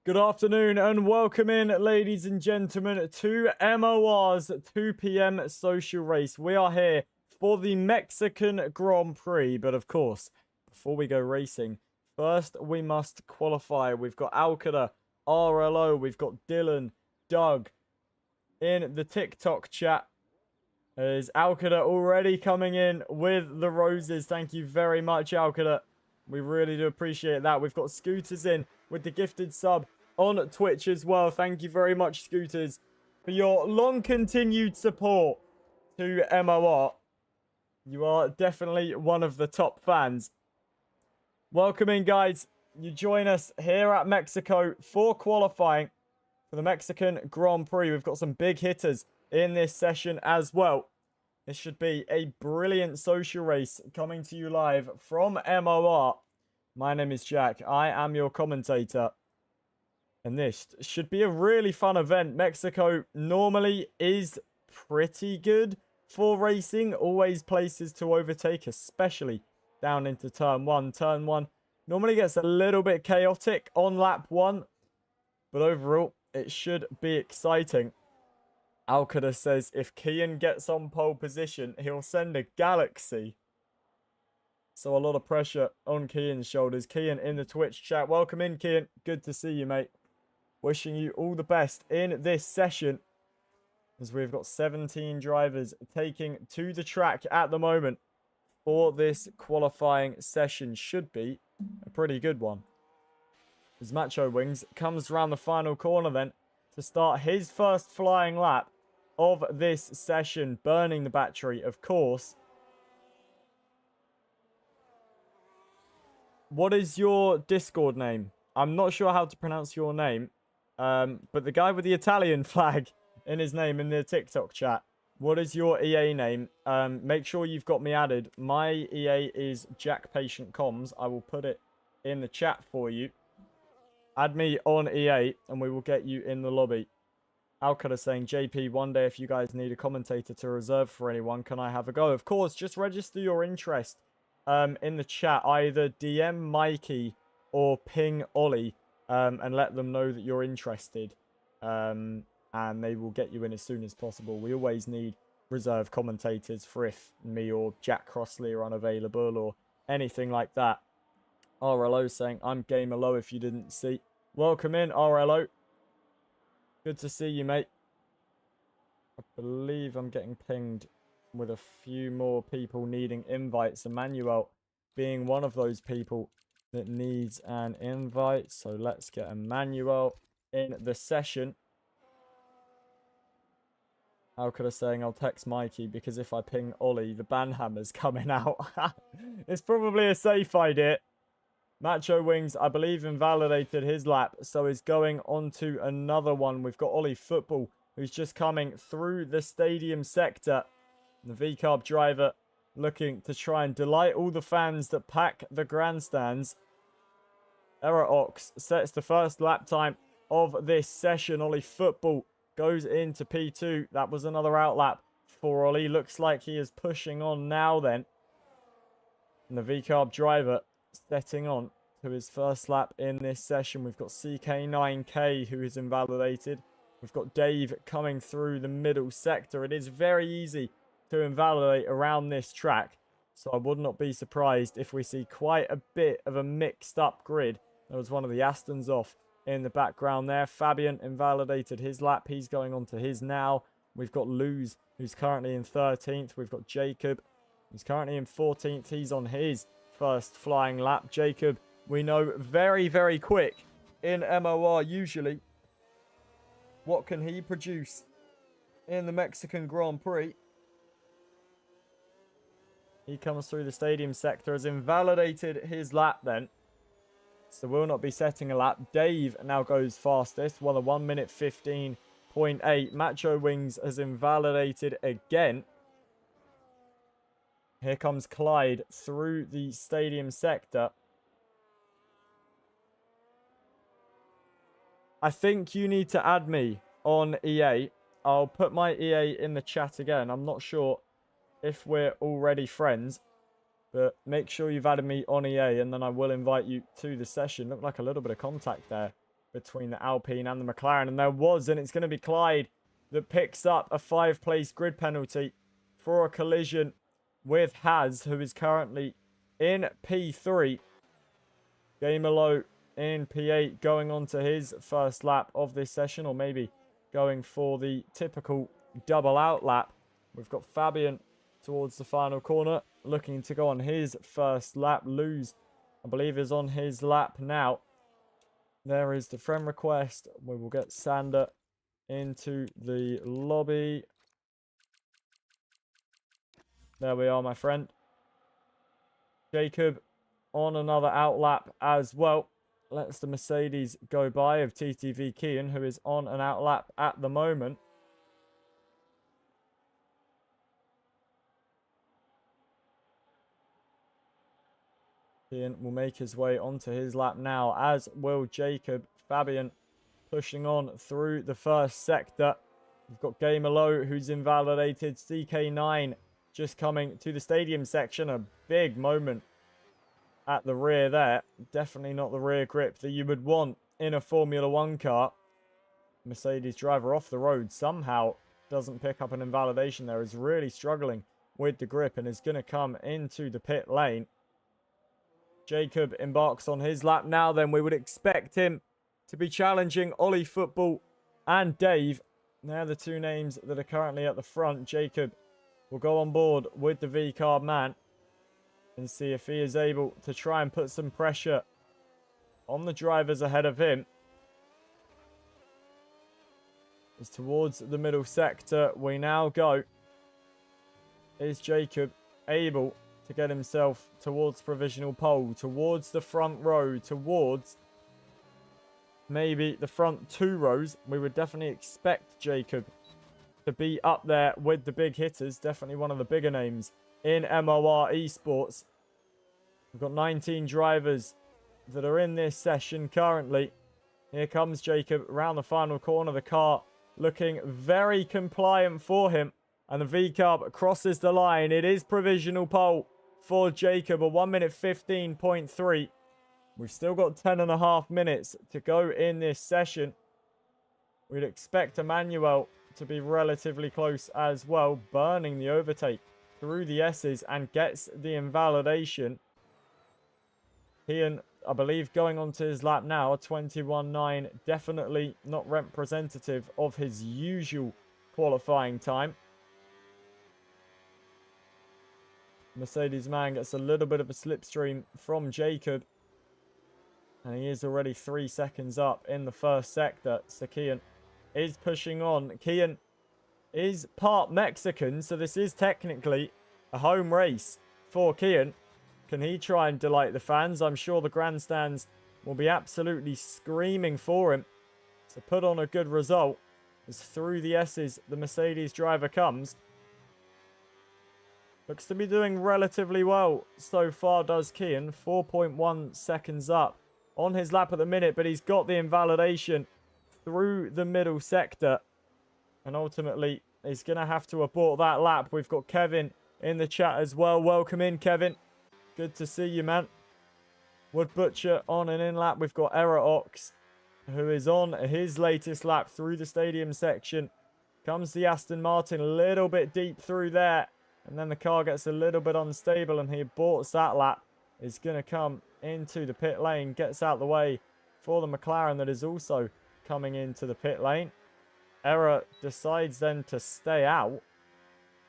Good afternoon and welcome in, ladies and gentlemen, to MOR's 2 p.m. social race. We are here for the Mexican Grand Prix, but of course, before we go racing, first we must qualify. We've got Alcada, RLO, we've got Dylan, Doug in the TikTok chat. Is Alcada already coming in with the roses? Thank you very much, Alcada. We really do appreciate that. We've got Scooters in with the gifted sub on Twitch as well. Thank you very much, Scooters, for your long continued support to MOR. You are definitely one of the top fans. Welcome in, guys. You join us here at Mexico for qualifying for the Mexican Grand Prix. We've got some big hitters in this session as well. This should be a brilliant social race coming to you live from MOR. My name is Jack. I am your commentator. And this should be a really fun event. Mexico normally is pretty good for racing. Always places to overtake, especially down into turn one. Turn one normally gets a little bit chaotic on lap one. But overall, it should be exciting. Alcada says if Kian gets on pole position, he'll send a galaxy. So a lot of pressure on Kian's shoulders. Kian in the Twitch chat. Welcome in, Kian. Good to see you, mate. Wishing you all the best in this session, as we've got 17 drivers taking to the track at the moment for this qualifying session. Should be a pretty good one. As Macho Wings comes around the final corner then to start his first flying lap of this session, burning the battery, of course. What is your Discord name? I'm not sure how to pronounce your name. But the guy with the Italian flag in his name in the TikTok chat, what is your EA name? Make sure you've got me added. My EA is Jack Patient Comms. I will put it in the chat for you. Add me on EA and we will get you in the lobby. Alcada saying, JP, one day if you guys need a commentator to reserve for anyone, can I have a go? Of course, just register your interest in the chat. Either DM Mikey or ping Ollie. And let them know that you're interested. And they will get you in as soon as possible. We always need reserve commentators for if me or Jack Crossley are unavailable or anything like that. RLO saying, I'm gamer low if you didn't see. Welcome in, RLO. Good to see you, mate. I believe I'm getting pinged with a few more people needing invites. Emmanuel being one of those people that needs an invite. So let's get Emmanuel in the session. Alcada saying I'll text Mikey because if I ping Ollie, the banhammer's coming out. It's probably a safe idea. Macho Wings, I believe, invalidated his lap, so is going on to another one. We've got Ollie Football, who's just coming through the stadium sector. The V-Carb driver looking to try and delight all the fans that pack the grandstands. Error Ox sets the first lap time of this session. Ollie Football goes into P2. That was another outlap for Ollie. Looks like he is pushing on now then. And the V-Carb driver setting on to his first lap in this session. We've got CK9K who is invalidated. We've got Dave coming through the middle sector. It is very easy to invalidate around this track. So I would not be surprised if we see quite a bit of a mixed up grid. There was one of the Astons off in the background there. Fabian invalidated his lap. He's going on to his now. We've got Luz, who's currently in 13th. We've got Jacob, who's currently in 14th. He's on his first flying lap. Jacob, we know, very, very quick in MOR usually. What can he produce in the Mexican Grand Prix? He comes through the stadium sector, has invalidated his lap then. So will not be setting a lap. Dave now goes fastest. Well, a 1 minute 15.8. Macho Wings has invalidated again. Here comes Clyde through the stadium sector. I think you need to add me on EA. I'll put my EA in the chat again. I'm not sure if we're already friends. But make sure you've added me on EA and then I will invite you to the session. Looked like a little bit of contact there between the Alpine and the McLaren. And there was, and it's going to be Clyde that picks up a 5-place grid penalty for a collision with Haz, who is currently in P3. Gamerlow in P8 going on to his first lap of this session, or maybe going for the typical double out lap. We've got Fabian towards the final corner, looking to go on his first lap. Luz, I believe, is on his lap now. There is the friend request. We will get Sander into the lobby. There we are, my friend. Jacob on another out lap as well. Lets the Mercedes go by of TTV Kian, who is on an out lap at the moment. Kian will make his way onto his lap now, as will Jacob. Fabian pushing on through the first sector. We've got Gamer Low, who's invalidated. CK9 just coming to the stadium section. A big moment at the rear there. Definitely not the rear grip that you would want in a Formula 1 car. Mercedes driver off the road somehow doesn't pick up an invalidation there. Is really struggling with the grip and is going to come into the pit lane. Jacob embarks on his lap now. Then we would expect him to be challenging Ollie Football and Dave. They're the two names that are currently at the front. Jacob will go on board with the V-Carb man and see if he is able to try and put some pressure on the drivers ahead of him. As towards the middle sector we now go. Is Jacob able to get himself towards provisional pole, towards the front row, towards maybe the front 2 rows? We would definitely expect Jacob to be up there with the big hitters. Definitely one of the bigger names in MOR esports. We've got 19 drivers that are in this session currently. Here comes Jacob around the final corner. The car looking very compliant for him. And the V-Carb crosses the line. It is provisional pole for Jacob, a 1 minute 15.3. We've still got 10.5 minutes to go in this session. We'd expect Emmanuel to be relatively close as well, burning the overtake through the S's and gets the invalidation. Ian, I believe, going on to his lap now, a 21.9, definitely not representative of his usual qualifying time. Mercedes man gets a little bit of a slipstream from Jacob. And he is already 3 seconds up in the first sector. So Kian is pushing on. Kian is part Mexican, so this is technically a home race for Kian. Can he try and delight the fans? I'm sure the grandstands will be absolutely screaming for him to put on a good result. As through the S's, the Mercedes driver comes. Looks to be doing relatively well so far, does Kian. 4.1 seconds up on his lap at the minute, but he's got the invalidation through the middle sector. And ultimately, he's going to have to abort that lap. We've got Kevin in the chat as well. Welcome in, Kevin. Good to see you, man. Wood Butcher on an in lap. We've got Error Ox, who is on his latest lap through the stadium section. Comes the Aston Martin a little bit deep through there. And then the car gets a little bit unstable and he aborts that lap. Is going to come into the pit lane. Gets out the way for the McLaren that is also coming into the pit lane. Error decides then to stay out.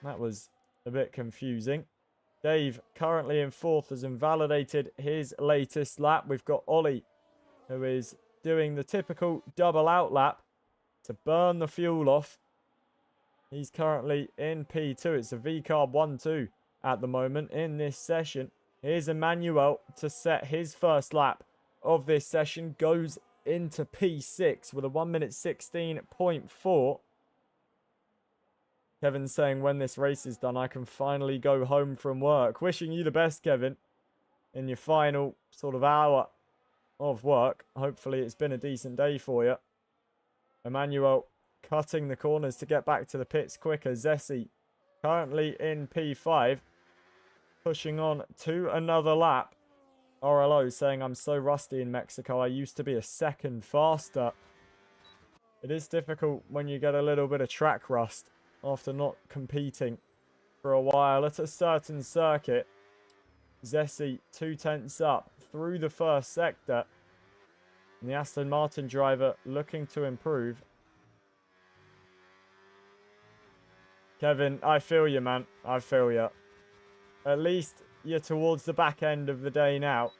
That was a bit confusing. Dave, currently in 4th, has invalidated his latest lap. We've got Ollie, who is doing the typical double out lap to burn the fuel off. He's currently in P2. It's a V-Carb 1-2 at the moment in this session. Here's Emmanuel to set his first lap of this session. Goes into P6 with a 1 minute 16.4. Kevin's saying when this race is done, I can finally go home from work. Wishing you the best, Kevin, in your final sort of hour of work. Hopefully it's been a decent day for you. Emmanuel cutting the corners to get back to the pits quicker. Zessi currently in P5. Pushing on to another lap RLO saying I'm so rusty in Mexico. I used to be a second faster. It is difficult when you get a little bit of track rust after not competing for a while at a certain circuit. Zessi 2/10 up through the first sector. And the Aston Martin driver looking to improve. Kevin, I feel you, man. I feel you. At least you're towards the back end of the day now.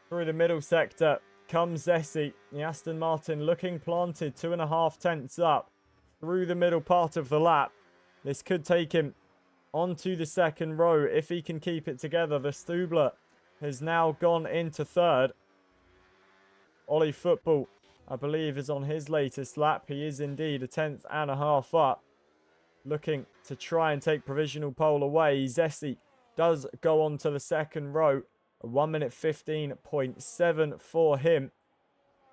Through the middle sector comes Zessi. The Aston Martin looking planted 2.5 tenths up through the middle part of the lap. This could take him onto the second row if he can keep it together. The Stubler has now gone into third. Ollie Football, I believe, is on his latest lap. He is indeed 1.5 tenths up. Looking to try and take provisional pole away. Zessi does go on to the second row. A 1 minute 15.7 for him.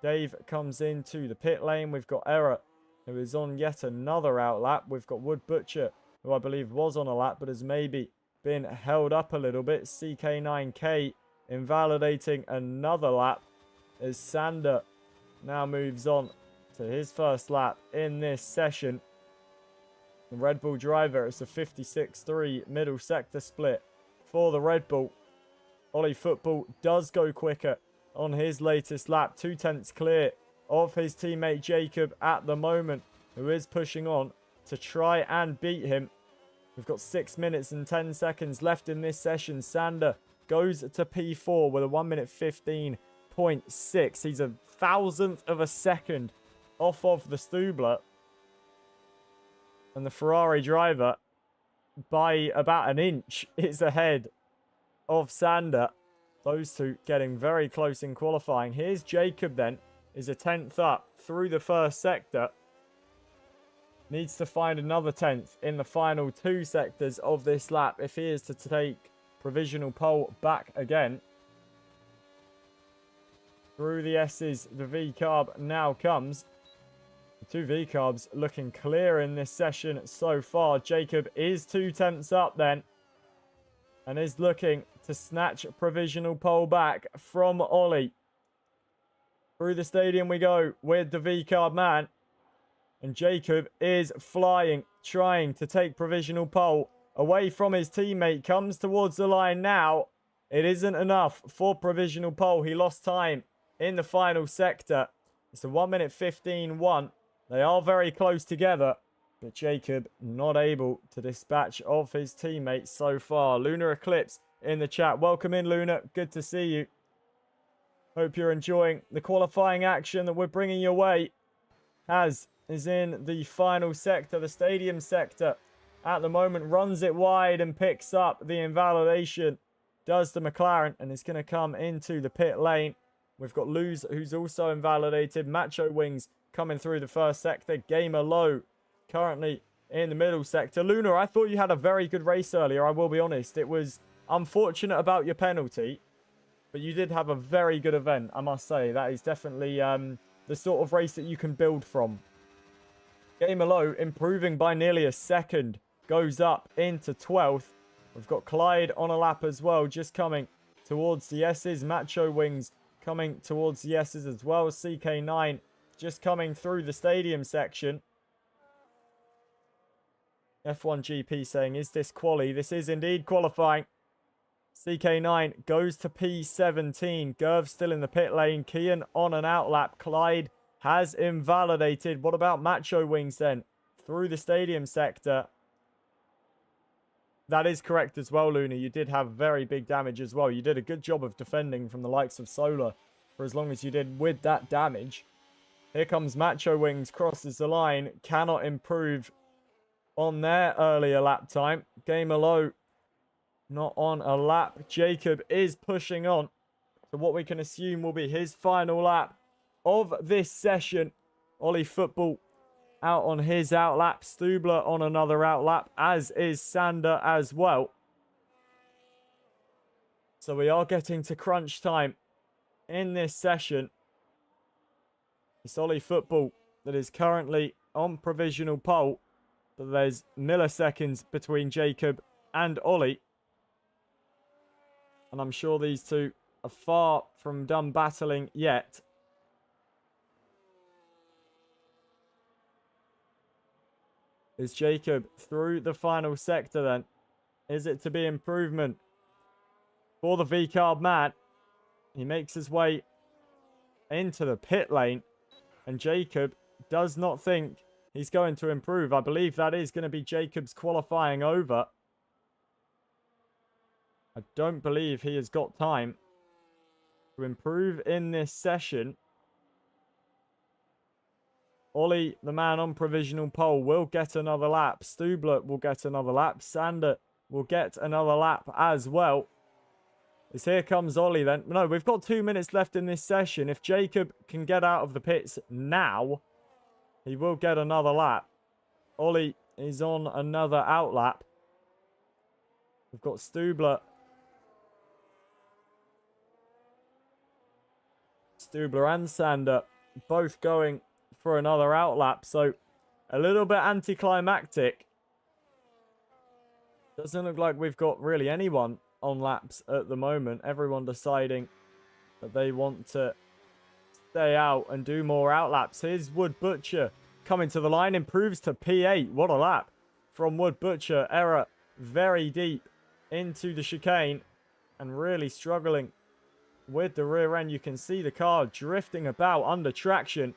Dave comes into the pit lane. We've got Error, who is on yet another out lap. We've got Wood Butcher, who I believe was on a lap, but has maybe been held up a little bit. CK9K invalidating another lap as Sander now moves on to his first lap in this session. The Red Bull driver, it's a 56.3 middle sector split for the Red Bull. Ollie Football does go quicker on his latest lap. 2 tenths clear of his teammate Jacob at the moment, who is pushing on to try and beat him. We've got 6 minutes and 10 seconds left in this session. Sander goes to P4 with a 1 minute 15.6. He's a thousandth of a second off of the Stubler. And the Ferrari driver, by about an inch, is ahead of Sander. Those two getting very close in qualifying. Here's Jacob then, is a 10th up through the first sector. Needs to find another 10th in the final 2 sectors of this lap if he is to take provisional pole back again. Through the S's, the V-carb now comes. The 2 V-carbs looking clear in this session so far. Jacob is 2 tenths up then. And is looking to snatch provisional pole back from Ollie. Through the stadium we go with the V-carb man. And Jacob is flying, trying to take provisional pole away from his teammate. Comes towards the line now. It isn't enough for provisional pole. He lost time in the final sector. It's a 1 minute 15.1. They are very close together, but Jacob not able to dispatch of his teammates so far. Lunar Eclipse in the chat. Welcome in, Luna. Good to see you. Hope you're enjoying the qualifying action that we're bringing your way. Haz is in the final sector, the stadium sector. At the moment, runs it wide and picks up the invalidation. Does the McLaren, and is going to come into the pit lane. We've got Luz, who's also invalidated. Macho Wings coming through the first sector. Gamer Low currently in the middle sector. Luna, I thought you had a very good race earlier, I will be honest. It was unfortunate about your penalty, but you did have a very good event, I must say. That is definitely the sort of race that you can build from. Gamer Low improving by nearly a second. Goes up into 12th. We've got Clyde on a lap as well, just coming towards the S's. Macho Wings coming towards the S's as well. CK9 just coming through the stadium section. F1 GP saying, is this quali? This is indeed qualifying. CK9 goes to P17. Gerv still in the pit lane. Kian on an outlap. Clyde has invalidated. What about Macho Wings then? Through the stadium sector. That is correct as well, Luna. You did have very big damage as well. You did a good job of defending from the likes of Solar for as long as you did with that damage. Here comes Macho Wings, crosses the line. Cannot improve on their earlier lap time. Gamer Low not on a lap. Jacob is pushing on to what we can assume will be his final lap of this session. Ollie Football out on his outlap. Stubler on another outlap, as is Sander as well. So we are getting to crunch time in this session. It's Ollie Football that is currently on provisional pole, but there's milliseconds between Jacob and Ollie. And I'm sure these two are far from done battling yet. Is Jacob through the final sector then? Is it to be improvement for the V-Carb man? He makes his way into the pit lane. And Jacob does not think he's going to improve. I believe that is going to be Jacob's qualifying over. I don't believe he has got time to improve in this session. Ollie, the man on provisional pole, will get another lap. Stubler will get another lap. Sander will get another lap as well. As here comes Ollie then. No, we've got 2 minutes left in this session. If Jacob can get out of the pits now, he will get another lap. Ollie is on another outlap. We've got Stubler. Stubler and Sander both going for another outlap. So a little bit anticlimactic. Doesn't look like we've got really anyone on laps at the moment. Everyone deciding that they want to stay out and do more outlaps. Here's Wood Butcher coming to the line. Improves to P8. What a lap from Wood Butcher. Error very deep into the chicane and really struggling with the rear end. You can see the car drifting about under traction.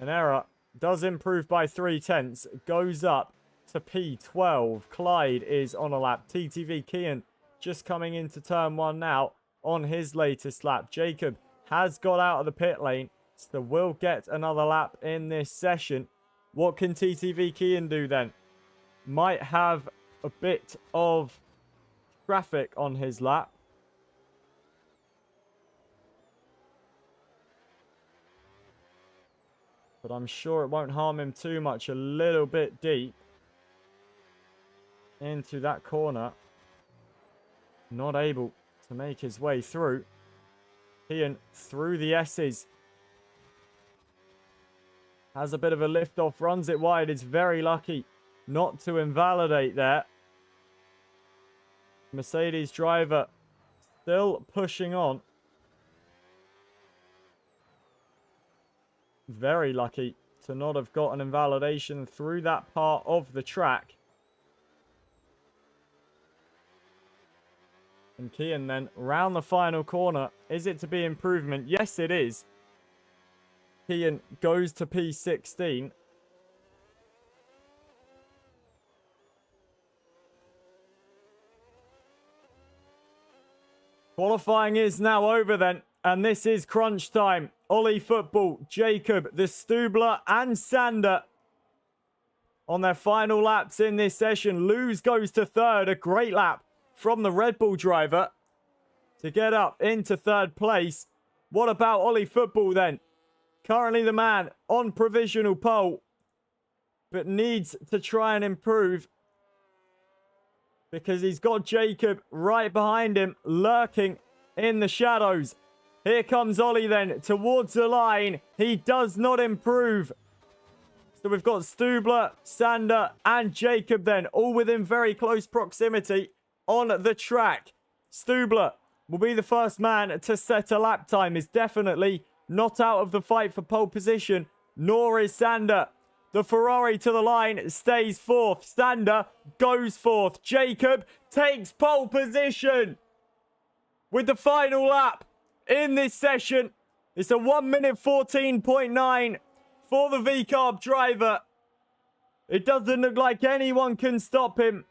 An Error does improve by 0.3. Goes up to P12. Clyde is on a lap. TTV Kian just coming into turn 1 now on his latest lap. Jacob has got out of the pit lane, so will get another lap in this session. What can TTV Kian do then? Might have a bit of traffic on his lap. But I'm sure it won't harm him too much. A little bit deep into that corner. Not able to make his way through. Ian through the S's. Has a bit of a lift off. Runs it wide. Is very lucky not to invalidate there. Mercedes driver still pushing on. Very lucky to not have got an invalidation through that part of the track. And Kian then round the final corner. Is it to be improvement? Yes, it is. Kian goes to P16. Qualifying is now over then. And this is crunch time. Ollie Football, Jacob, the Stubler and Sander on their final laps in this session. Lewis goes to third. A great lap from the Red Bull driver to get up into third place. What about Ollie Football then? Currently the man on provisional pole, but needs to try and improve because he's got Jacob right behind him, lurking in the shadows. Here comes Ollie then towards the line. He does not improve. So we've got Stubler, Sander and Jacob then all within very close proximity on the track. Stubler will be the first man to set a lap time. Is definitely not out of the fight for pole position, nor is Sander. The Ferrari to the line stays fourth. Sander goes fourth. Jacob takes pole position with the final lap in this session. It's a 1 minute 14.9 for the V-Carb driver. It doesn't look like anyone can stop him.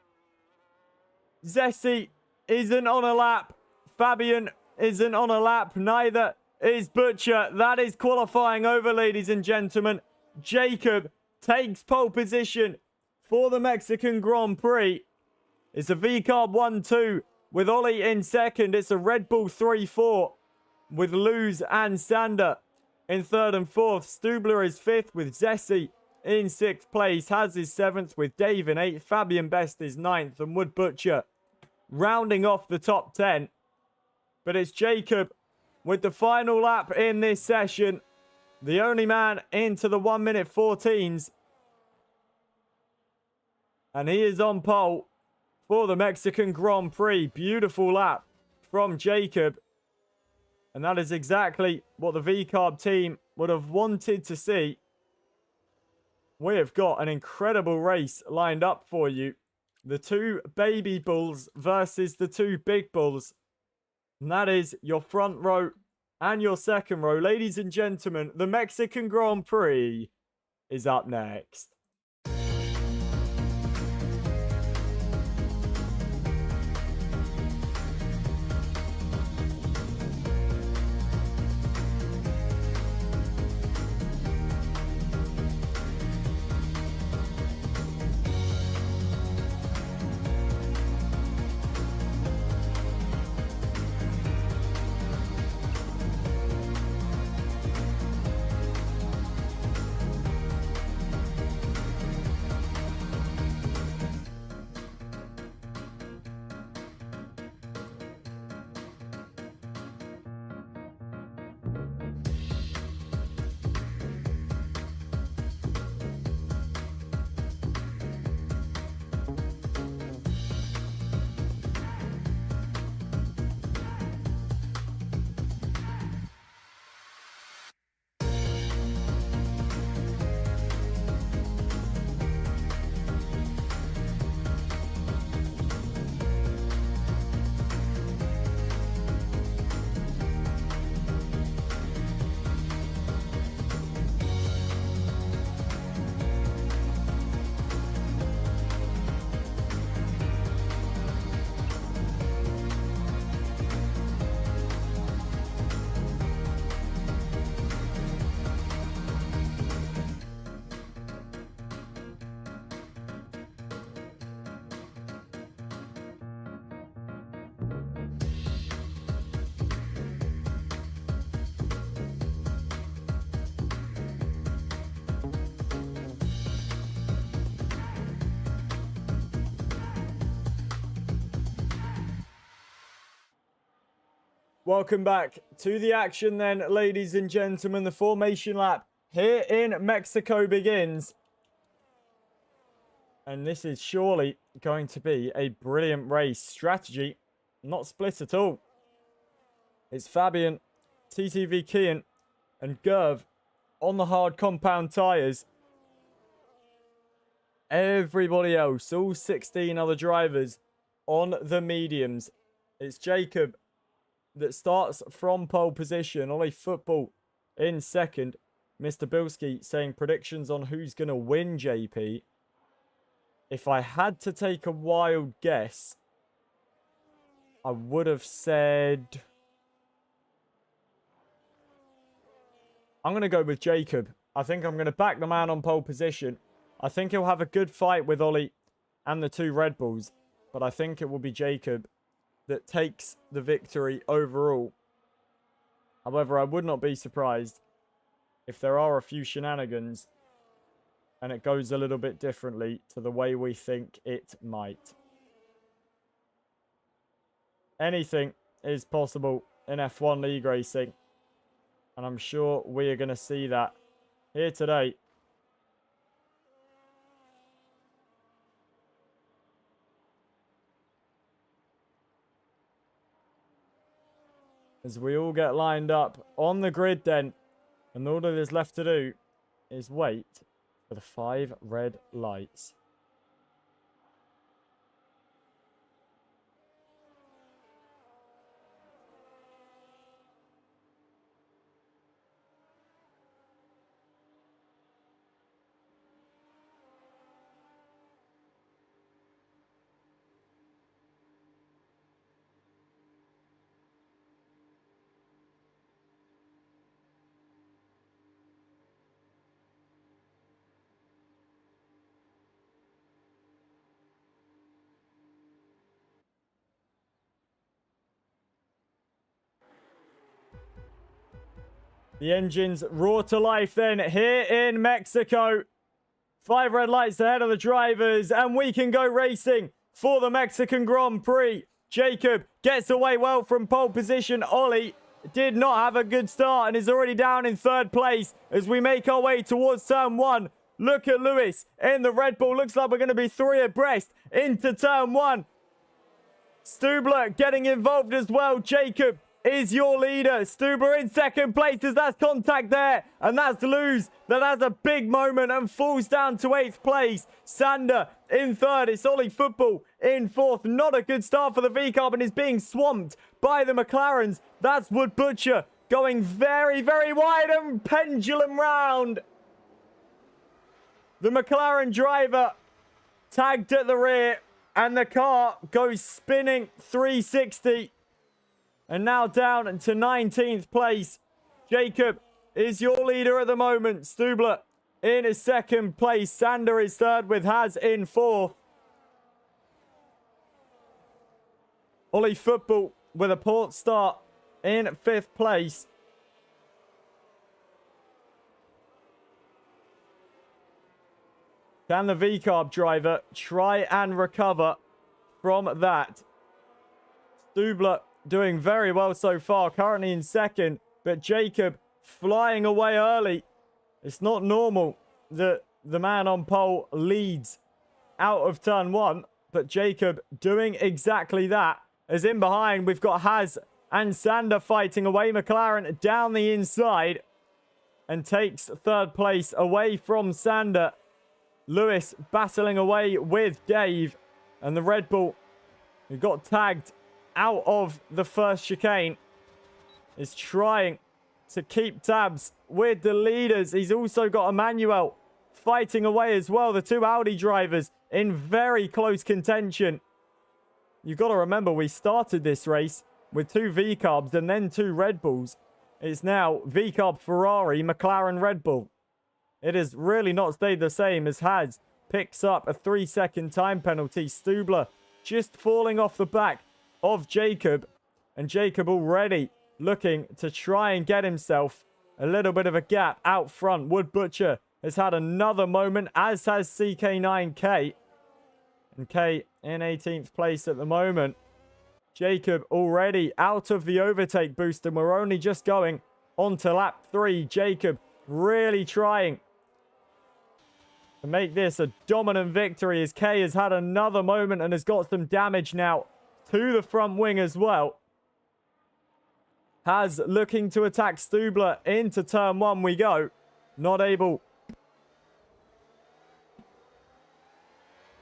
Zessi isn't on a lap. Fabian isn't on a lap. Neither is Butcher. That is qualifying over, ladies and gentlemen. Jacob takes pole position for the Mexican Grand Prix. It's a V-Carb 1-2 with Ollie in second. It's a Red Bull 3-4. With Luz and Sander in third and fourth. Stubler is fifth with Zessi in sixth place. Has his seventh with Dave in eighth. Fabian Best is ninth. And Wood Butcher rounding off the top 10. But it's Jacob with the final lap in this session. The only man into the 1 minute 14s. And he is on pole for the Mexican Grand Prix. Beautiful lap from Jacob. And that is exactly what the V-Carb team would have wanted to see. We have got an incredible race lined up for you. The two baby bulls versus the two big bulls. And that is your front row and your second row. Ladies and gentlemen, the Mexican Grand Prix is up next. Welcome back to the action then, ladies and gentlemen. The formation lap here in Mexico begins. And this is surely going to be a brilliant race. Strategy, not split at all. It's Fabian, TTV Kian, and Gerv on the hard compound tyres. Everybody else, all 16 other drivers, on the mediums. It's Jacob that starts from pole position. Ollie Football in second. Mr. Bilski saying predictions on who's going to win, JP. If I had to take a wild guess, I would have said... I'm going to go with Jacob. I think I'm going to back the man on pole position. I think he'll have a good fight with Ollie and the two Red Bulls. But I think it will be Jacob that takes the victory overall. However, I would not be surprised if there are a few shenanigans and it goes a little bit differently to the way we think it might. Anything is possible in F1 League Racing, and I'm sure we are going to see that here today. As we all get lined up on the grid then. And all that is left to do is wait for the 5 red lights. The engines roar to life then here in Mexico. 5 red lights ahead of the drivers, and we can go racing for the Mexican Grand Prix. Jacob gets away well from pole position. Ollie did not have a good start and is already down in 3rd place as we make our way towards turn 1. Look at Lewis in the Red Bull. Looks like we're going to be 3 abreast into turn 1. Stubler getting involved as well. Jacob is your leader. Stubler in second place as that's contact there. And that's Luz. That has a big moment and falls down to 8th place. Sander in third. It's Ollie Football in fourth. Not a good start for the V-Carb and is being swamped by the McLarens. That's Wood Butcher going very, very wide and pendulum round. The McLaren driver tagged at the rear and the car goes spinning 360. And now down to 19th place. Jacob is your leader at the moment. Stubler in his second place. Sander is third with Haz in fourth. Ollie Football with a port start in 5th place. Can the V-Carb driver try and recover from that? Stubler doing very well so far, currently in second, but Jacob flying away early. It's not normal that the man on pole leads out of turn 1, but Jacob doing exactly that. As in behind, we've got Haz and Sander fighting away. McLaren down the inside and takes 3rd place away from Sander. Lewis battling away with Dave, and the Red Bull, who got tagged out of the first chicane, is trying to keep tabs with the leaders. He's also got Emmanuel fighting away as well. The 2 Audi drivers in very close contention. You've got to remember, we started this race with 2 V-Carbs and then 2 Red Bulls. It's now V-Carb Ferrari, McLaren Red Bull. It has really not stayed the same as Haz picks up a 3-second time penalty. Stubler just falling off the back of Jacob. And Jacob already looking to try and get himself a little bit of a gap out front. Wood Butcher has had another moment, as has CK9K. And K in 18th place at the moment. Jacob already out of the overtake boost, and we're only just going on to lap 3. Jacob really trying to make this a dominant victory, as K has had another moment and has got some damage now to the front wing as well. Haz looking to attack Stubler into turn 1 we go. Not able.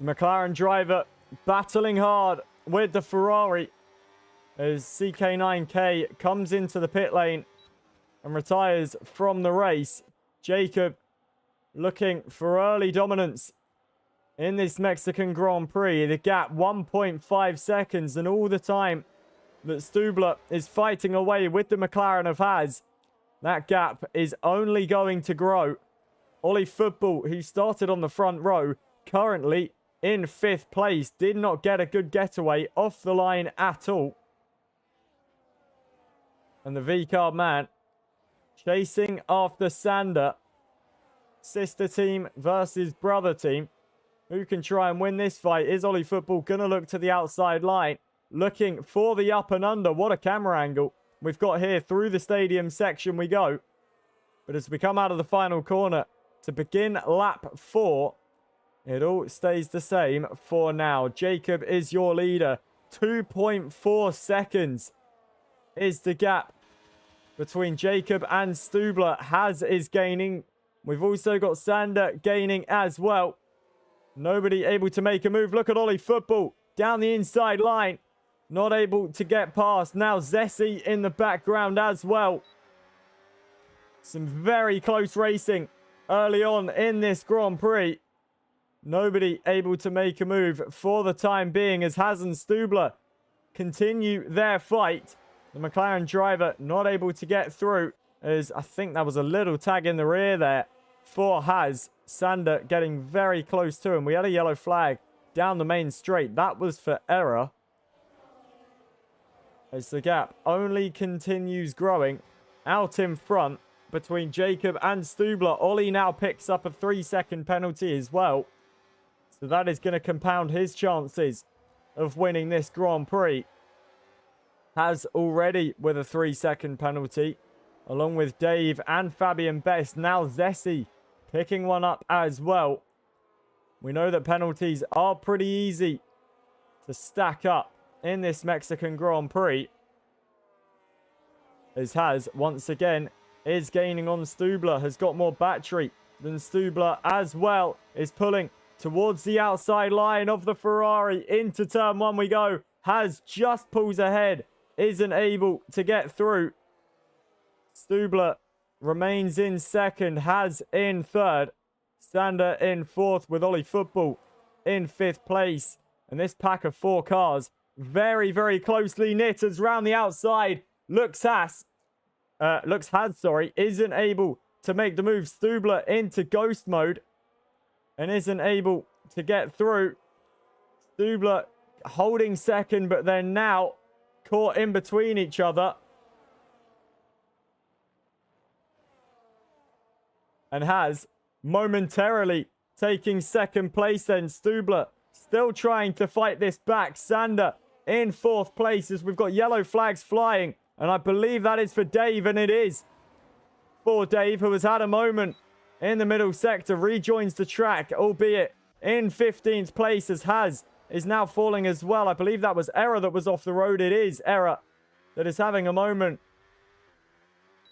McLaren driver battling hard with the Ferrari as CK9K comes into the pit lane and retires from the race. Jacob looking for early dominance in this Mexican Grand Prix. The gap 1.5 seconds, and all the time that Stubler is fighting away with the McLaren of Haz, that gap is only going to grow. Ollie Football, who started on the front row, currently in 5th place, did not get a good getaway off the line at all. And the V-Carb man chasing after Sander. Sister team versus brother team. Who can try and win this fight? Is Ollie Football going to look to the outside line? Looking for the up and under. What a camera angle we've got here. Through the stadium section we go. But as we come out of the final corner to begin lap 4, it all stays the same for now. Jacob is your leader. 2.4 seconds is the gap between Jacob and Stubler. Haz is gaining. We've also got Sander gaining as well. Nobody able to make a move. Look at Ollie Football down the inside line. Not able to get past. Now Zessi in the background as well. Some very close racing early on in this Grand Prix. Nobody able to make a move for the time being as Haz and Stubler continue their fight. The McLaren driver not able to get through, as I think that was a little tag in the rear there for Haz. Sander getting very close to him. We had a yellow flag down the main straight. That was for error. As the gap only continues growing out in front between Jacob and Stubler. Ollie now picks up a 3-second penalty as well. So that is going to compound his chances of winning this Grand Prix. Haz already with a 3-second penalty, along with Dave and Fabian Best. Now Zessi picking one up as well. We know that penalties are pretty easy to stack up in this Mexican Grand Prix. As Has, once again, is gaining on Stubler. Has got more battery than Stubler as well. Is pulling towards the outside line of the Ferrari. Into turn one we go. Has just pulls ahead. Isn't able to get through. Stubler remains in second. Has in third. Sander in fourth with Ollie Football in fifth place. And this pack of 4 cars very, very closely knit as round the outside. Has, isn't able to make the move. Stubler into ghost mode and isn't able to get through. Stubler holding second, but they're now caught in between each other. And Has momentarily taking second place then. Stubler still trying to fight this back. Sander in fourth place as we've got yellow flags flying. And I believe that is for Dave, and it is for Dave, who has had a moment in the middle sector. Rejoins the track, albeit in 15th place, as Has is now falling as well. I believe that was Error that was off the road. It is Error that is having a moment.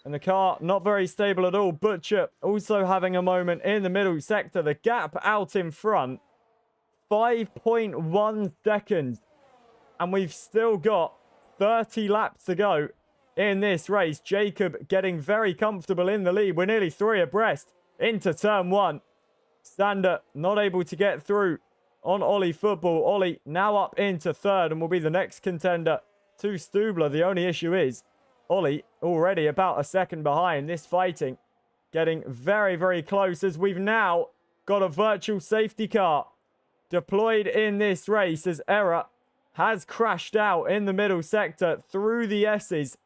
And the car not very stable at all. Butcher also having a moment in the middle sector. The gap out in front, 5.1 seconds. And we've still got 30 laps to go in this race. Jacob getting very comfortable in the lead. We're nearly 3 abreast into turn one. Sander not able to get through on Ollie Football. Ollie now up into third and will be the next contender to Stubler. The only issue is Ollie already about a second behind. This fighting getting very, very close as we've now got a virtual safety car deployed in this race as Error has crashed out in the middle sector through the S's.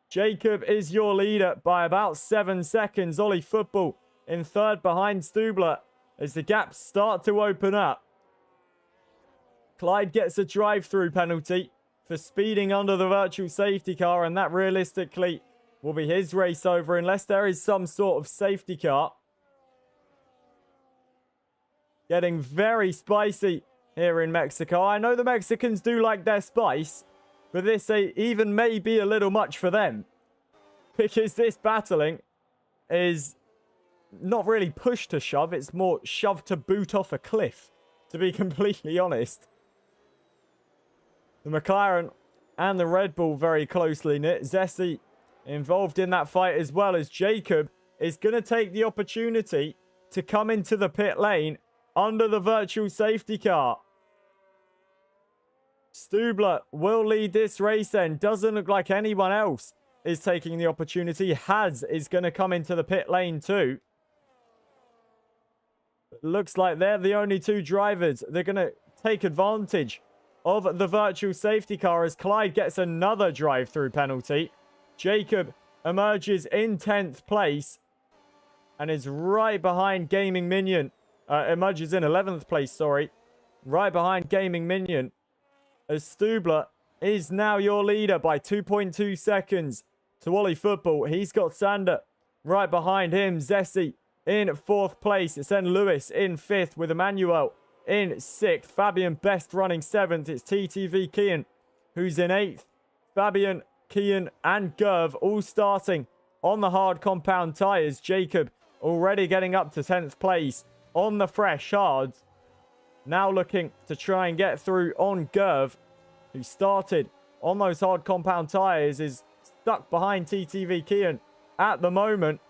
Jacob is your leader by about 7 seconds. Ollie Football in third behind Stubler as the gaps start to open up. Clyde gets a drive-through penalty for speeding under the virtual safety car, and that realistically will be his race over unless there is some sort of safety car. Getting very spicy here in Mexico. I know the Mexicans do like their spice, but this even may be a little much for them, because this battling is not really push to shove. It's more shove to boot off a cliff, to be completely honest. The McLaren and the Red Bull very closely knit. Zessi involved in that fight as well, as Jacob is going to take the opportunity to come into the pit lane under the virtual safety car. Stubler will lead this race then. Doesn't look like anyone else is taking the opportunity. Has is going to come into the pit lane too. Looks like they're the only 2 drivers. They're going to take advantage of the virtual safety car as Clyde gets another drive-through penalty. Jacob emerges in 10th place and is right behind Gaming Minion. Emerges in 11th place, sorry. Right behind Gaming Minion. As Stubler is now your leader by 2.2 seconds to Ollie Football. He's got Sander right behind him. Zessi in 4th place. It's then Lewis in 5th with Emmanuel in 6th. Fabian Best running 7th. It's TTV Kian who's in 8th. Fabian, Kian and Gerv all starting on the hard compound tyres. Jacob already getting up to 10th place on the fresh hards. Now looking to try and get through on Gerv, who started on those hard compound tyres, is stuck behind TTV Kian at the moment.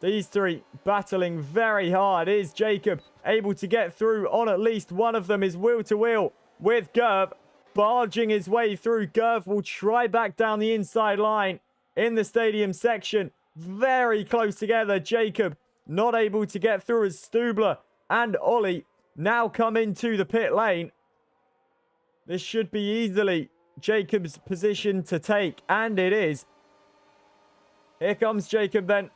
These 3 battling very hard. Is Jacob able to get through on at least one of them? Is wheel to wheel with Gerv, barging his way through. Gerv will try back down the inside line in the stadium section. Very close together. Jacob not able to get through as Stubler and Ollie now come into the pit lane. This should be easily Jacob's position to take, and it is. Here comes Jacob then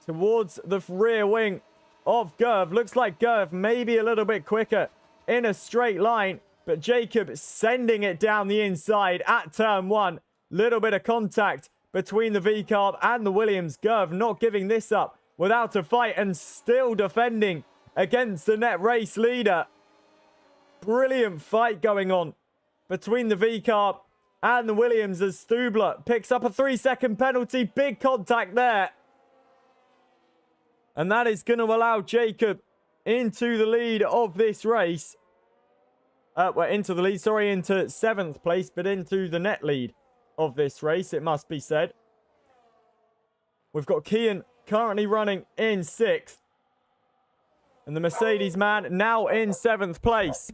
towards the rear wing of Gerv. Looks like Gerv maybe a little bit quicker in a straight line, but Jacob sending it down the inside at turn one. Little bit of contact between the V-Carb and the Williams. Gerv not giving this up without a fight and still defending against the net race leader. Brilliant fight going on between the V-Carb and the Williams as Stubler picks up a 3-second penalty. Big contact there. And that is going to allow Jacob into the lead of this race. Well, into the lead, sorry, into 7th place, but into the net lead of this race, it must be said. We've got Kian currently running in 6th. And the Mercedes man now in 7th place.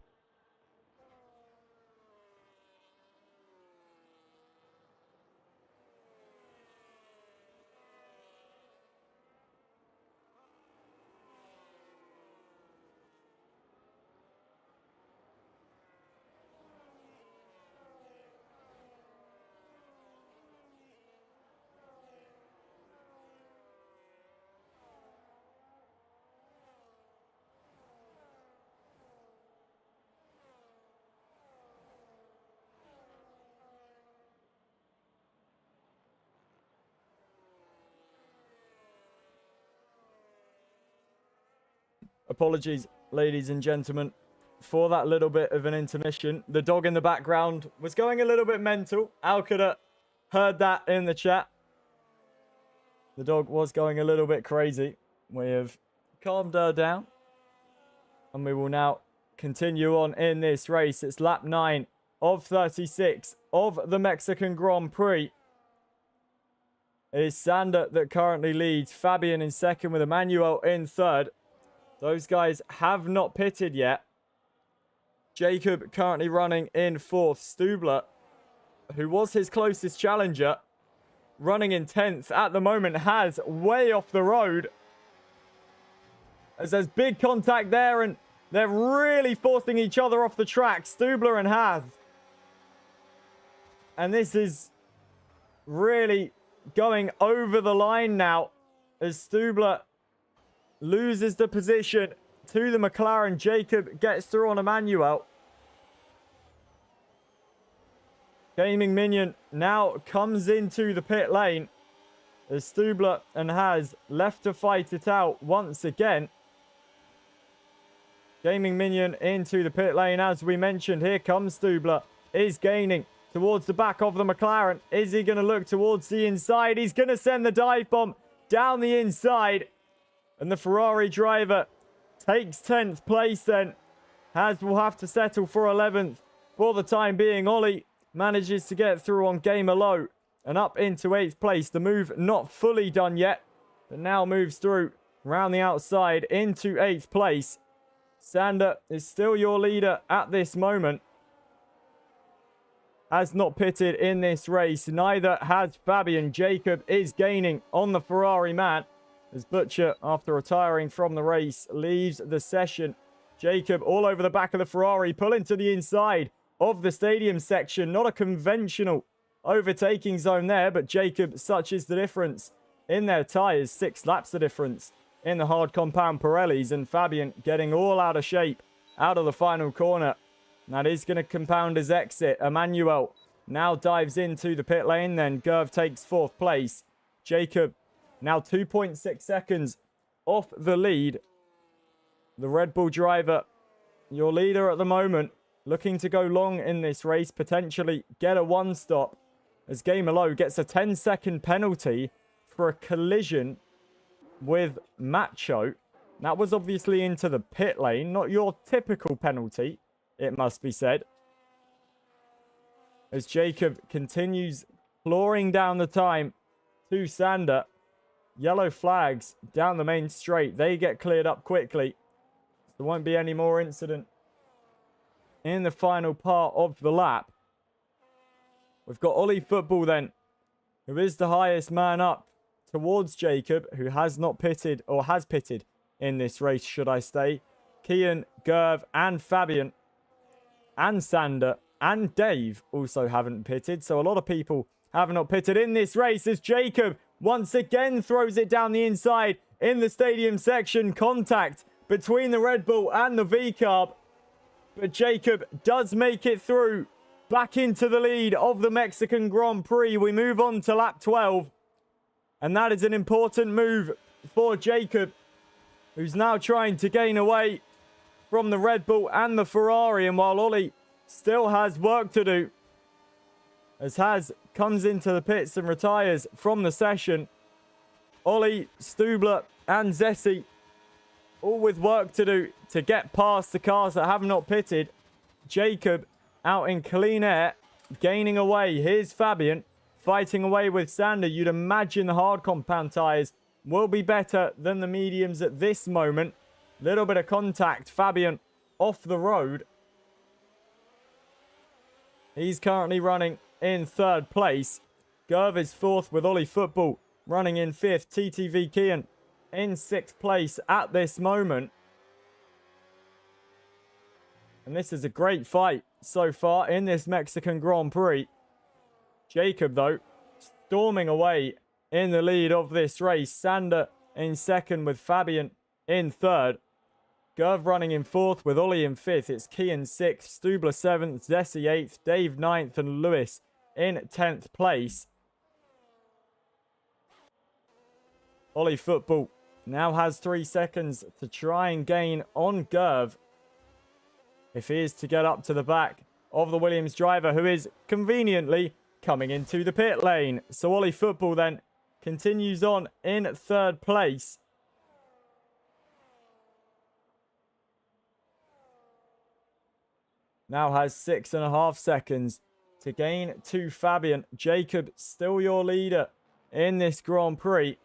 Apologies, ladies and gentlemen, for that little bit of an intermission. The dog in the background was going a little bit mental. Al could have heard that in the chat. The dog was going a little bit crazy. We have calmed her down. And we will now continue on in this race. It's lap 9 of 36 of the Mexican Grand Prix. It is Sander that currently leads. Fabian in 2nd with Emmanuel in 3rd. Those guys have not pitted yet. Jacob currently running in 4th. Stubler, who was his closest challenger, running in 10th at the moment, has way off the road. As there's big contact there, and they're really forcing each other off the track, Stubler and Haas. And this is really going over the line now as Stubler loses the position to the McLaren. Jacob gets through on Emmanuel. Gaming Minion now comes into the pit lane as Stubler and Haas left to fight it out once again. Gaming Minion into the pit lane as we mentioned. Here comes Stubler. Is gaining towards the back of the McLaren. Is he going to look towards the inside? He's going to send the dive bomb down the inside. And the Ferrari driver takes 10th place then. Haas will have to settle for 11th for the time being. Ollie manages to get through on Gamer Low and up into 8th place. The move not fully done yet, but now moves through around the outside into 8th place. Sander is still your leader at this moment. Has not pitted in this race. Neither has Fabian. Jacob is gaining on the Ferrari man. As Butcher, after retiring from the race, leaves the session. Jacob all over the back of the Ferrari, pulling to the inside of the stadium section. Not a conventional overtaking zone there, but Jacob, such is the difference in their tyres. 6 laps the difference in the hard compound Pirellis, and Fabian getting all out of shape out of the final corner. That is going to compound his exit. Emmanuel now dives into the pit lane, then Gerv takes 4th place. Jacob now 2.6 seconds off the lead. The Red Bull driver, your leader at the moment, looking to go long in this race, potentially get a 1-stop, as Gamer Low gets a 10-second penalty for a collision with Macho. That was obviously into the pit lane, not your typical penalty, it must be said. As Jacob continues clawing down the time to Sander. Yellow flags down the main straight. They get cleared up quickly. There won't be any more incident in the final part of the lap. We've got Ollie Football then, who is the highest man up towards Jacob, who has not pitted, or has pitted in this race, should I say. Kian, Gerv, and Fabian, and Sander, and Dave also haven't pitted. So a lot of people have not pitted in this race as Jacob once again throws it down the inside in the stadium section. Contact between the Red Bull and the V-Carb. But Jacob does make it through back into the lead of the Mexican Grand Prix. We move on to lap 12. And that is an important move for Jacob, who's now trying to gain away from the Red Bull and the Ferrari. And while Ollie still has work to do. As Haz comes into the pits and retires from the session. Ollie, Stubler and Zessi all with work to do to get past the cars that have not pitted. Jacob out in clean air, gaining away. Here's Fabian fighting away with Sander. You'd imagine the hard compound tyres will be better than the mediums at this moment. Little bit of contact. Fabian off the road. He's currently running in 3rd place. Gerv is 4th with Ollie Football running in 5th. TTV Kian in 6th place at this moment. And this is a great fight so far in this Mexican Grand Prix. Jacob, though, storming away in the lead of this race. Sander in 2nd with Fabian in 3rd. Gerv running in 4th with Ollie in 5th. It's Kian 6th, Stubler 7th, Zessi 8th, Dave 9th and Lewis in 10th place. Ollie Football now has 3 seconds to try and gain on Gerv if he is to get up to the back of the Williams driver, who is conveniently coming into the pit lane. So Ollie Football then continues on in 3rd place. Now has 6.5 seconds to gain to Fabian. Jacob, still your leader in this Grand Prix.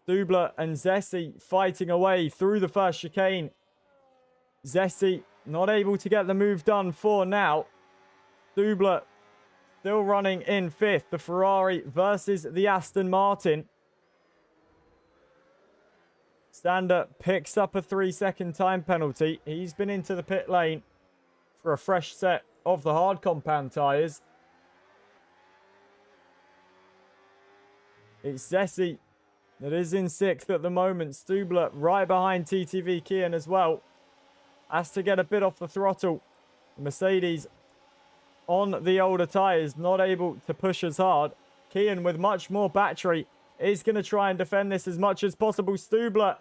Stubler and Zessi fighting away through the first chicane. Zessi not able to get the move done for now. Stubler still running in 5th. The Ferrari versus the Aston Martin. Sander picks up a 3-second time penalty. He's been into the pit lane for a fresh set of the hard compound tyres. It's Zessi that is in 6th at the moment. Stubler right behind TTV Kian as well. Has to get a bit off the throttle. Mercedes on the older tyres, not able to push as hard. Kian with much more battery is going to try and defend this as much as possible. Stubler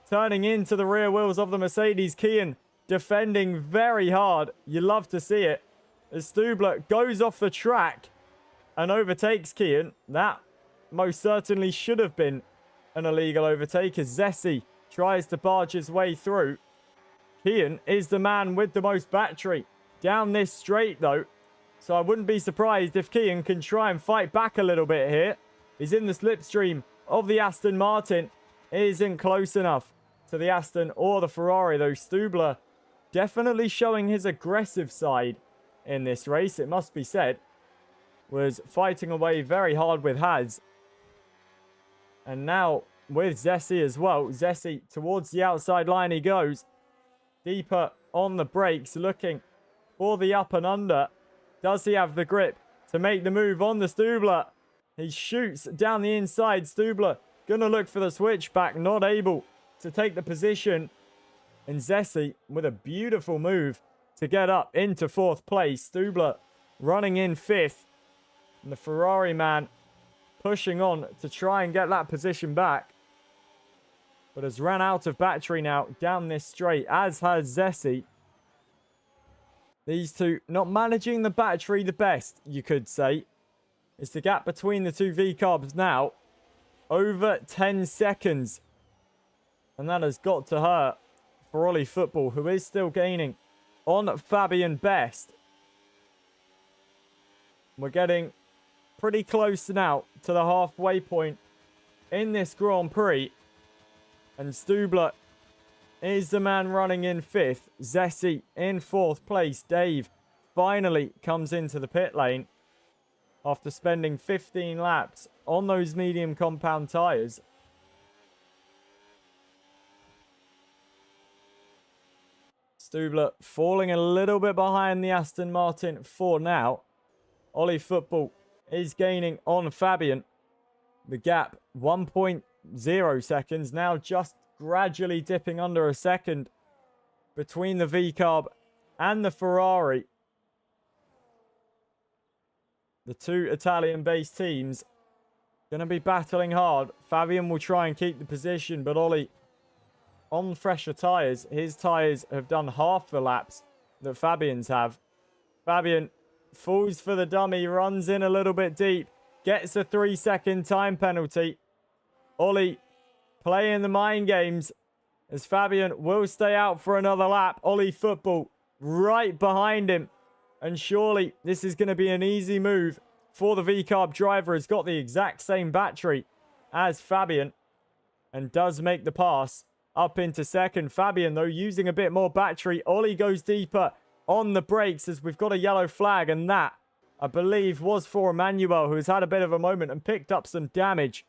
turning into the rear wheels of the Mercedes. Kian defending very hard. You love to see it. As Stubler goes off the track and overtakes Kian. That most certainly should have been an illegal overtake as Zessi tries to barge his way through. Kian is the man with the most battery down this straight though. So I wouldn't be surprised if Kian can try and fight back a little bit here. He's in the slipstream of the Aston Martin. Isn't close enough to the Aston or the Ferrari though. Stubler definitely showing his aggressive side in this race, it must be said. Was fighting away very hard with Haz. And now with Zessi as well. Zessi towards the outside line he goes. Deeper on the brakes, looking for the up and under. Does he have the grip to make the move on the Stubler? He shoots down the inside. Stubler gonna look for the switchback, not able to take the position. And Zessi with a beautiful move to get up into 4th place. Stubler running in 5th. And the Ferrari man pushing on to try and get that position back. But has ran out of battery now down this straight, as has Zessi. These two not managing the battery the best, you could say. It's the gap between the two V-carbs now. Over 10 seconds. And that has got to hurt for Ollie Football, who is still gaining on Fabian Best. We're getting pretty close now to the halfway point in this Grand Prix. And Stubler is the man running in 5th. Zessi in 4th place. Dave finally comes into the pit lane after spending 15 laps on those medium compound tyres. Stubler falling a little bit behind the Aston Martin for now. Ollie Football is gaining on Fabian. The gap 1.0 seconds, now just gradually dipping under a second between the V-Carb and the Ferrari. The two Italian-based teams going to be battling hard. Fabian will try and keep the position, but Ollie on fresher tyres. His tyres have done half the laps that Fabian's have. Fabian falls for the dummy, runs in a little bit deep, gets a 3-second time penalty. Ollie playing the mind games as Fabian will stay out for another lap. Ollie football right behind him. And surely this is going to be an easy move for the V-Carb driver. Has got the exact same battery as Fabian and does make the pass up into second. Fabian, though, using a bit more battery. Ollie goes deeper on the brakes as we've got a yellow flag. And that, I believe, was for Emmanuel, who's had a bit of a moment and picked up some damage.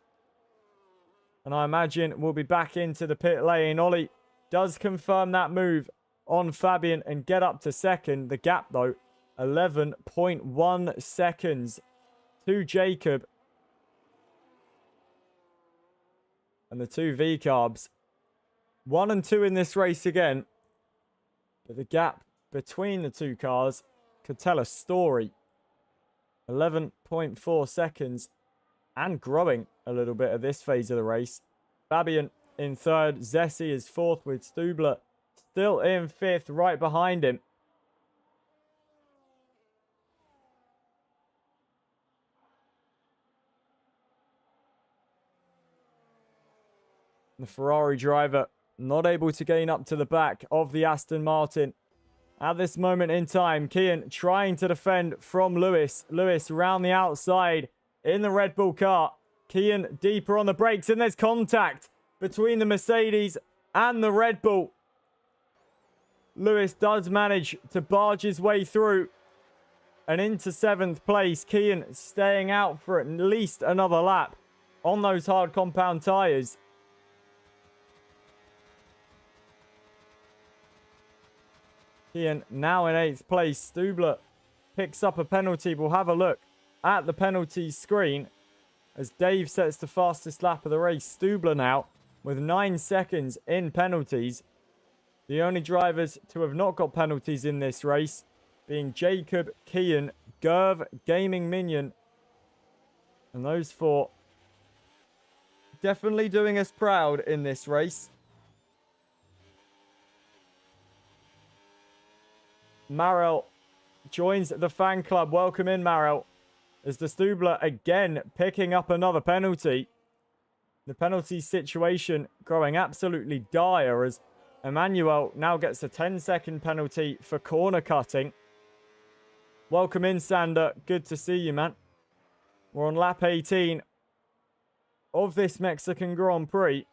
And I imagine we'll be back into the pit lane. Ollie does confirm that move on Fabian and get up to second. The gap, though, 11.1 seconds to Jacob. And the two V-Carbs, 1 and 2 in this race again. But the gap between the two cars could tell a story. 11.4 seconds and growing a little bit at this phase of the race. Fabian in third. Zessi is fourth with Stubler still in fifth right behind him. The Ferrari driver not able to gain up to the back of the Aston Martin. At this moment in time, Kian trying to defend from Lewis. Lewis round the outside in the Red Bull car. Kian deeper on the brakes, and there's contact between the Mercedes and the Red Bull. Lewis does manage to barge his way through and into 7th place. Kian staying out for at least another lap on those hard compound tyres. Kian now in 8th place. Stubler picks up a penalty. We'll have a look at the penalty screen as Dave sets the fastest lap of the race. Stubler now with 9 seconds in penalties. The only drivers to have not got penalties in this race being Jacob, Kian, Gerv, Gaming Minion. And those four definitely doing us proud in this race. Marel joins the fan club. Welcome in, Marel. As the Stubler again picking up another penalty. The penalty situation growing absolutely dire as Emmanuel now gets a 10-second penalty for corner cutting. Welcome in, Sander. Good to see you, man. We're on lap 18 of this Mexican Grand Prix.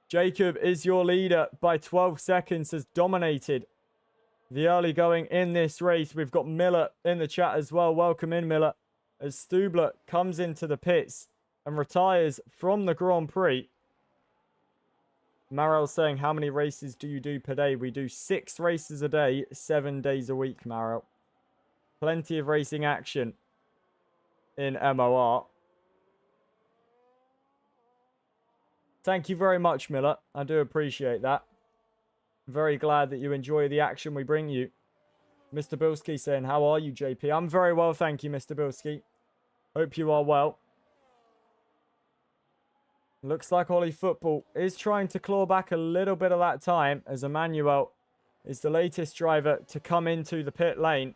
Jacob is your leader by 12 seconds, has dominated the early going in this race. We've got Miller in the chat as well. Welcome in, Miller, as Stubler comes into the pits and retires from the Grand Prix. Marel saying, how many races do you do per day? We do 6 races a day, 7 days a week, Marel. Plenty of racing action in MOR. Thank you very much, Miller. I do appreciate that. Very glad that you enjoy the action we bring you. Mr. Bilski saying, how are you, JP? I'm very well, thank you, Mr. Bilski. Hope you are well. Looks like Ollie Football is trying to claw back a little bit of that time as Emmanuel is the latest driver to come into the pit lane.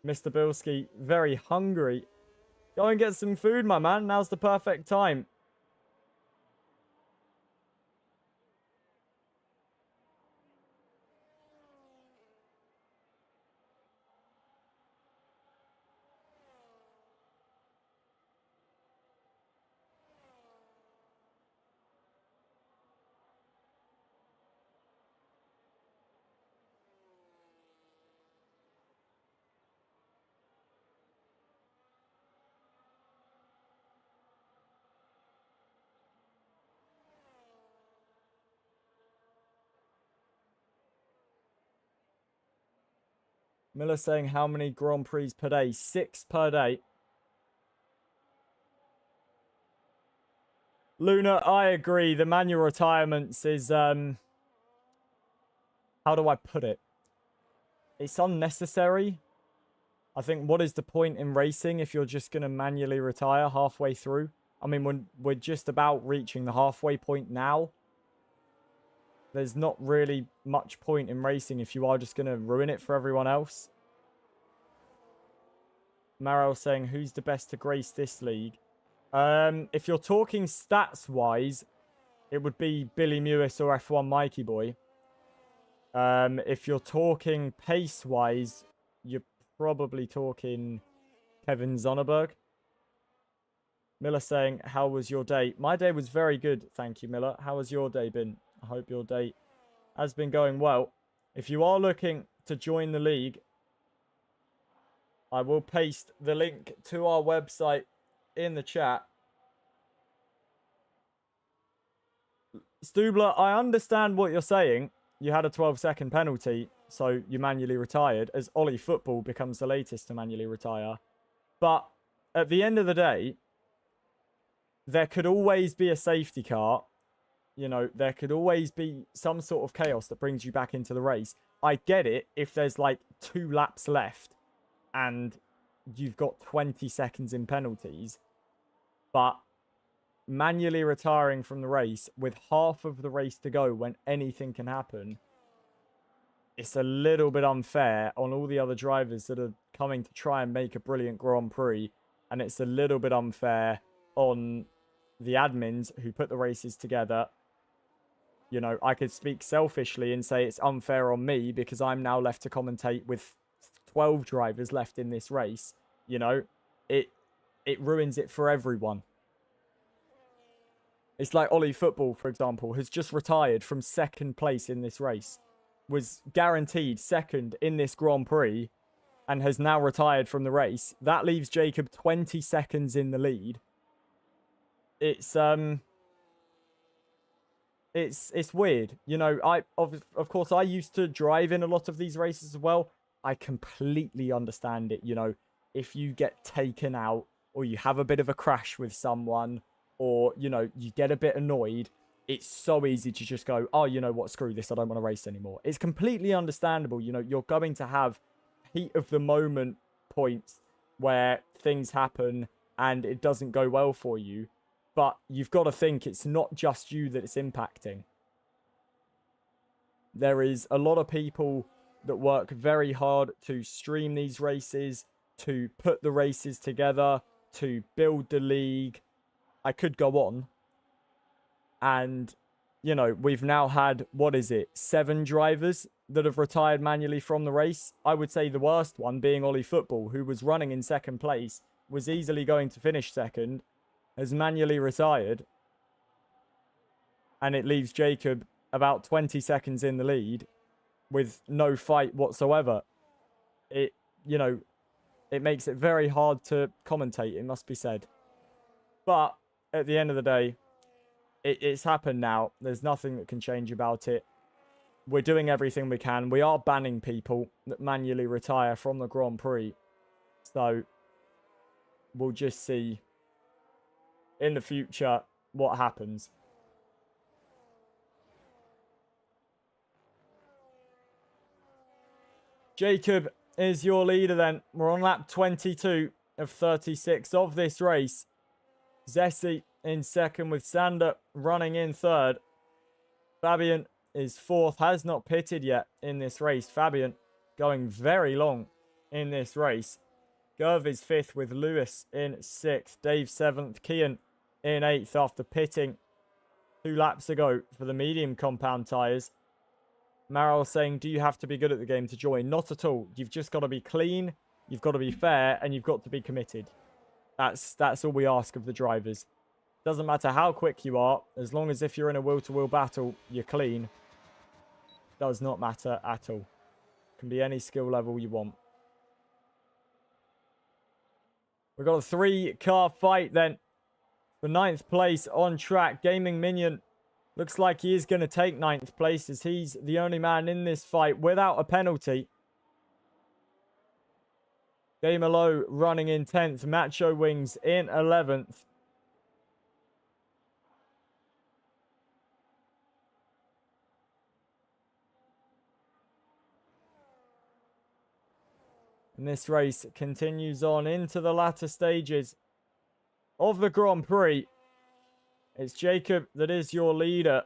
Mr. Bilski, very hungry. Go and get some food, my man. Now's the perfect time. Miller saying how many Grand Prix per day? 6 per day. Luna, I agree. The manual retirements is, how do I put it? It's unnecessary. I think what is the point in racing if you're just going to manually retire halfway through? I mean, we're just about reaching the halfway point now. there's not really much point in racing if you are just going to ruin it for everyone else. Marel saying, who's the best to grace this league? If you're talking stats-wise, it would be Billy Mewis or F1 Mikey Boy. If you're talking pace-wise, you're probably talking Kevin Zonneberg. Miller saying, how was your day? My day was very good, thank you, Miller. How has your day been? I hope your day has been going well. If you are looking to join the league, I will paste the link to our website in the chat. Stubler, I understand what you're saying. You had a 12-second penalty, so you manually retired, as Ollie Football becomes the latest to manually retire. But at the end of the day, there could always be a safety car. You know, there could always be some sort of chaos that brings you back into the race. I get it if there's like 2 laps left and you've got 20 seconds in penalties. But manually retiring from the race with half of the race to go when anything can happen, it's a little bit unfair on all the other drivers that are coming to try and make a brilliant Grand Prix. And it's a little bit unfair on the admins who put the races together. You know, I could speak selfishly and say it's unfair on me because I'm now left to commentate with 12 drivers left in this race. You know, it ruins it for everyone. It's like Ollie Football, for example, has just retired from 2nd place in this race. Was guaranteed 2nd in this Grand Prix and has now retired from the race. That leaves Jacob 20 seconds in the lead. It's weird. You know, of course I used to drive in a lot of these races as well. I completely understand it. You know, if you get taken out or you have a bit of a crash with someone or, you know, you get a bit annoyed, it's so easy to just go, oh, you know what, screw this, I don't want to race anymore. It's completely understandable. You know, you're going to have heat of the moment points where things happen and it doesn't go well for you. But you've got to think it's not just you that it's impacting. There is a lot of people that work very hard to stream these races, to put the races together, to build the league. I could go on. And, you know, we've now had, 7 drivers that have retired manually from the race. I would say the worst one being Ollie Football, who was running in 2nd place, was easily going to finish 2nd, has manually retired, and it leaves Jacob about 20 seconds in the lead with no fight whatsoever. It makes it very hard to commentate, it must be said. But at the end of the day, it's happened now. There's nothing that can change about it. We're doing everything we can. We are banning people that manually retire from the Grand Prix. So we'll just see in the future what happens. Jacob is your leader then. We're on lap 22 of 36 of this race. Zessi in 2nd with Sander running in 3rd. Fabian is 4th, has not pitted yet in this race. Fabian going very long in this race. Gerv is 5th with Lewis in 6th. Dave 7th. Kian in 8th after pitting 2 laps ago for the medium compound tyres. Marel saying, do you have to be good at the game to join? Not at all. You've just got to be clean, you've got to be fair, and you've got to be committed. That's all we ask of the drivers. Doesn't matter how quick you are, as long as if you're in a wheel-to-wheel battle, you're clean. Does not matter at all. Can be any skill level you want. We've got a 3-car fight then. For 9th place on track, Gaming Minion looks like he is going to take 9th place as he's the only man in this fight without a penalty. Gamer Low running in 10th, Macho Wings in 11th. And this race continues on into the latter stages of the Grand Prix. It's Jacob that is your leader.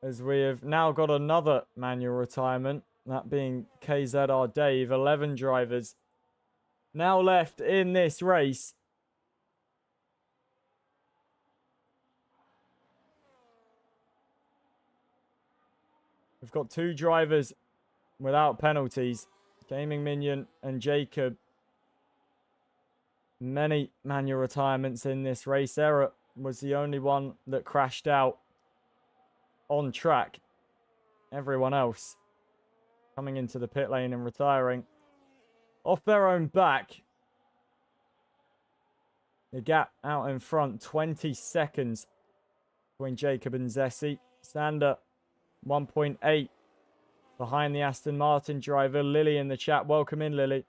as we have now got another manual retirement, that being KZR Dave. 11 drivers now left in this race. We've got 2 drivers without penalties, Gaming Minion and Jacob. Many manual retirements in this race. Error was the only one that crashed out on track. Everyone else coming into the pit lane and retiring off their own back. The gap out in front, 20 seconds between Jacob and Zessi. Sander, 1.8 behind the Aston Martin driver. Lily in the chat. Welcome in, Lily.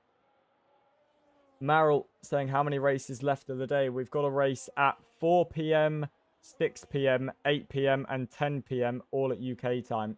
Merrill saying how many races left of the day. We've got a race at 4 p.m, 6 p.m, 8 p.m, and 10 p.m, all at UK time.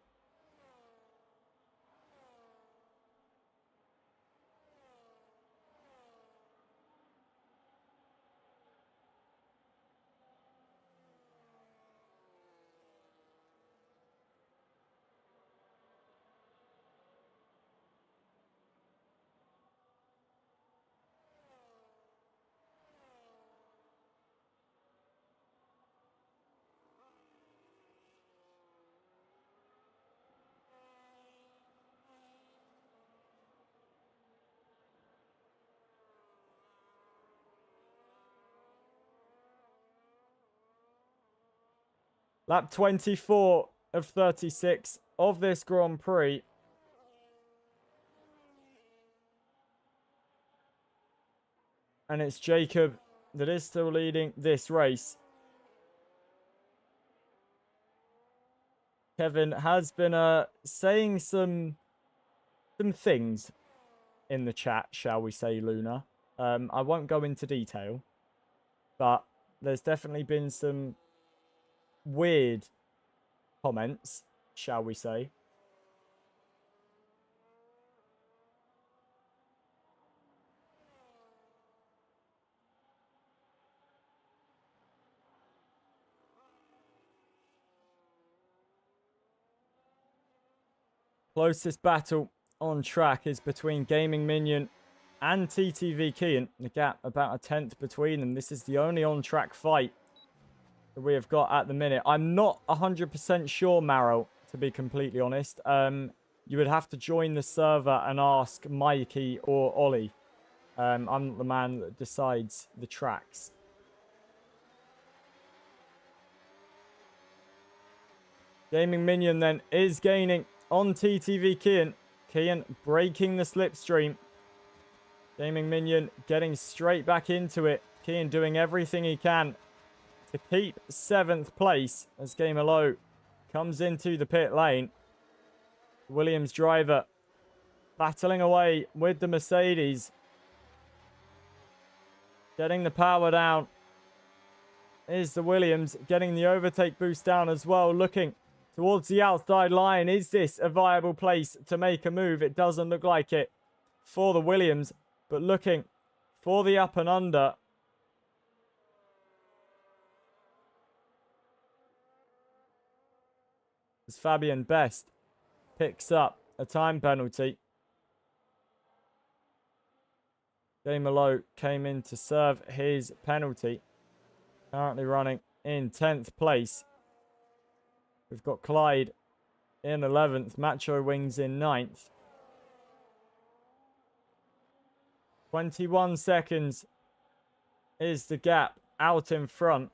Lap 24 of 36 of this Grand Prix. And it's Jacob that is still leading this race. Kevin has been saying some things in the chat, shall we say, Luna. I won't go into detail, but there's definitely been some weird comments, shall we say. Closest battle on track is between Gaming Minion and TTV Kian. The gap about a tenth between them. This is the only on-track fight that we have got at the minute. I'm not 100% sure, Marrow, to be completely honest. You would have to join the server and ask Mikey or Ollie. I'm not the man that decides the tracks. Gaming Minion then is gaining on TTV Kian. Kian breaking the slipstream. Gaming Minion getting straight back into it. Kian doing everything he can to keep 7th place as Gamer Low comes into the pit lane. Williams driver battling away with the Mercedes. Getting the power down is the Williams. Getting the overtake boost down as well. Looking towards the outside line. Is this a viable place to make a move? It doesn't look like it for the Williams, but looking for the up and under. As Fabian Best picks up a time penalty. Gamer Low came in to serve his penalty. Currently running in 10th place. We've got Clyde in 11th. Macho Wings in 9th. 21 seconds is the gap out in front.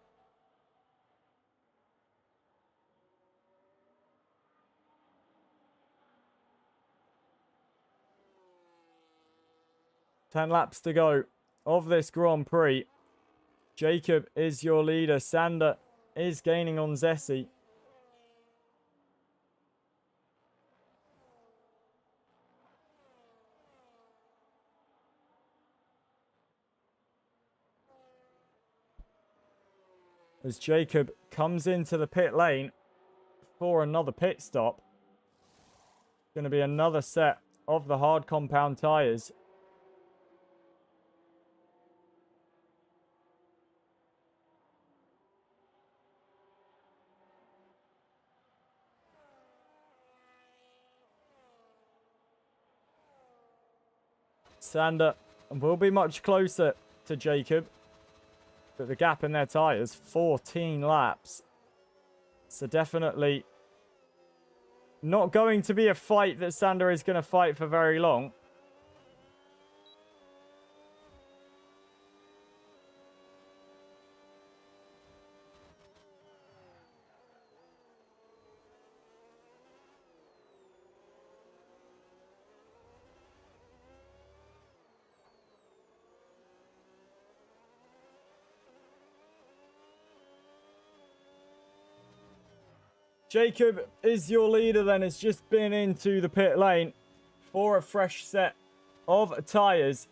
Ten laps to go of this Grand Prix. Jacob is your leader. Sander is gaining on Zessi. As Jacob comes into the pit lane for another pit stop. Going to be another set of the hard compound tyres. Sander will be much closer to Jacob. But the gap in their tyres, 14 laps. So definitely not going to be a fight that Sander is going to fight for very long. Jacob is your leader then. Has just been into the pit lane for a fresh set of tyres.